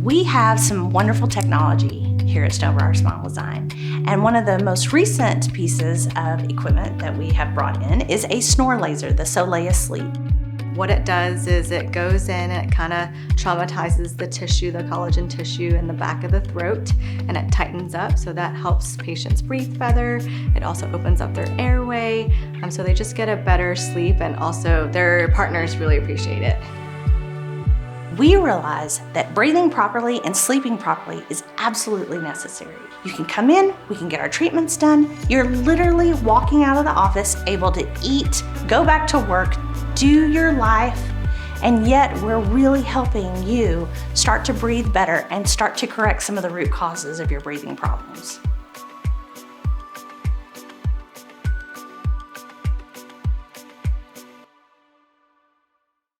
We have some wonderful technology here at Stonebriar Smile Design. And one of the most recent pieces of equipment that we have brought in is a Snore laser, the Solea Sleep. What it does is it goes in and it kind of traumatizes the tissue, the collagen tissue in the back of the throat, and it tightens up, so that helps patients breathe better. It also opens up their airway, so they just get a better sleep, and also their partners really appreciate it. We realize that breathing properly and sleeping properly is absolutely necessary. You can come in, we can get our treatments done. You're literally walking out of the office able to eat, go back to work, do your life, and yet we're really helping you start to breathe better and start to correct some of the root causes of your breathing problems.